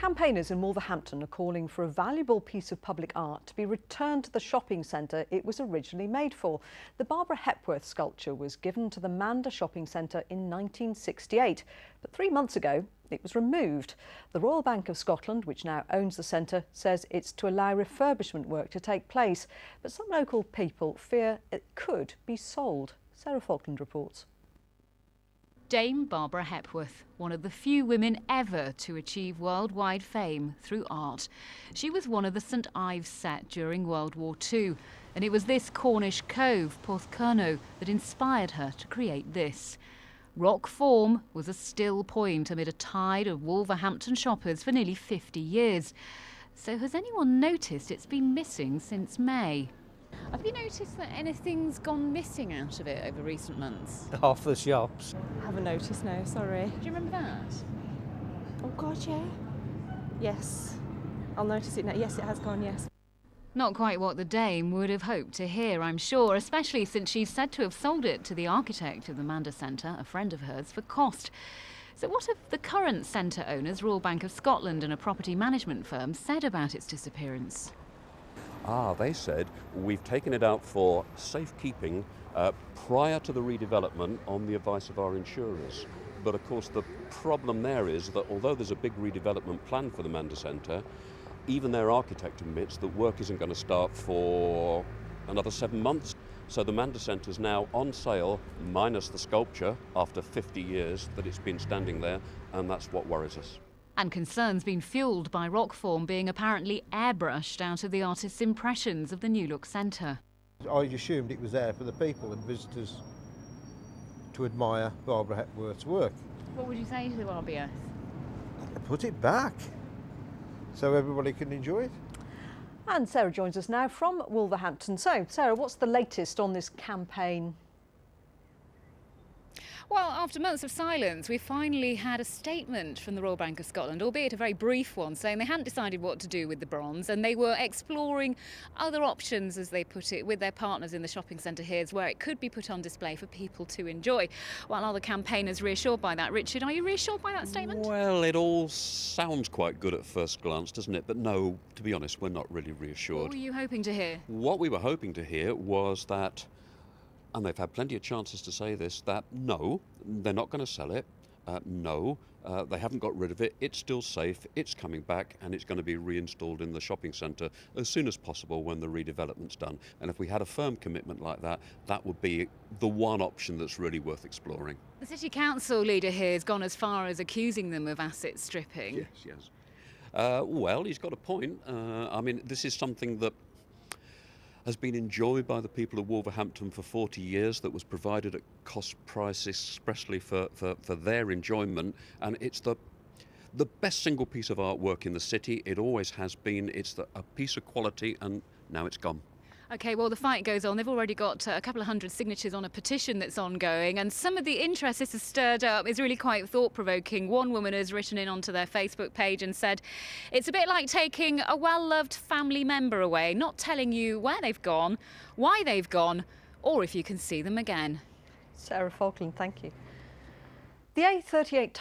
Campaigners in Wolverhampton are calling for a valuable piece of public art to be returned to the shopping centre it was originally made for. The Barbara Hepworth sculpture was given to the Manda shopping centre in 1968, but 3 months ago it was removed. The Royal Bank of Scotland, which now owns the centre, says it's to allow refurbishment work to take place, but some local people fear it could be sold. Sarah Falkland reports. Dame Barbara Hepworth, one of the few women ever to achieve worldwide fame through art. She was one of the St Ives set during World War II, and it was this Cornish cove, Porthcurno, that inspired her to create this. Rock form was a still point amid a tide of Wolverhampton shoppers for nearly 50 years. So has anyone noticed it's been missing since May? Have you noticed that anything's gone missing out of it over recent months? Half the shops. I haven't noticed, no, sorry. Do you remember that? Oh God, yeah. Yes. I'll notice it now. Yes, it has gone, yes. Not quite what the Dame would have hoped to hear, I'm sure, especially since she's said to have sold it to the architect of the Manda Centre, a friend of hers, for cost. So what have the current centre owners, Royal Bank of Scotland and a property management firm, said about its disappearance? They said, we've taken it out for safekeeping prior to the redevelopment on the advice of our insurers. But of course the problem there is that although there's a big redevelopment plan for the Manda Centre, even their architect admits that work isn't going to start for another 7 months. So the Manda Centre is now on sale, minus the sculpture, after 50 years that it's been standing there, and that's what worries us. And concerns been fuelled by rock form being apparently airbrushed out of the artist's impressions of the new look centre. I assumed it was there for the people and visitors to admire Barbara Hepworth's work. What would you say to the RBS? Put it back so everybody can enjoy it. And Sarah joins us now from Wolverhampton. So, Sarah, what's the latest on this campaign? Well, after months of silence, we finally had a statement from the Royal Bank of Scotland, albeit a very brief one, saying they hadn't decided what to do with the bronze and they were exploring other options, as they put it, with their partners in the shopping centre here, where it could be put on display for people to enjoy. While other campaigners reassured by that. Richard, are you reassured by that statement? Well, it all sounds quite good at first glance, doesn't it? But no, to be honest, we're not really reassured. What were you hoping to hear? What we were hoping to hear was that, and they've had plenty of chances to say this, that no, they're not going to sell it. No, they haven't got rid of it. It's still safe. It's coming back and it's going to be reinstalled in the shopping centre as soon as possible when the redevelopment's done. And if we had a firm commitment like that, that would be the one option that's really worth exploring. The City Council leader here has gone as far as accusing them of asset stripping. Yes. Well, he's got a point. I mean, this is something that has been enjoyed by the people of Wolverhampton for 40 years, that was provided at cost price expressly for their enjoyment, and it's the best single piece of artwork in the city. It always has been. It's a piece of quality, and now it's gone. OK, well, the fight goes on. They've already got a couple of hundred signatures on a petition that's ongoing, and some of the interest this has stirred up is really quite thought-provoking. One woman has written in onto their Facebook page and said, it's a bit like taking a well-loved family member away, not telling you where they've gone, why they've gone, or if you can see them again. Sarah Falkland, thank you. The A38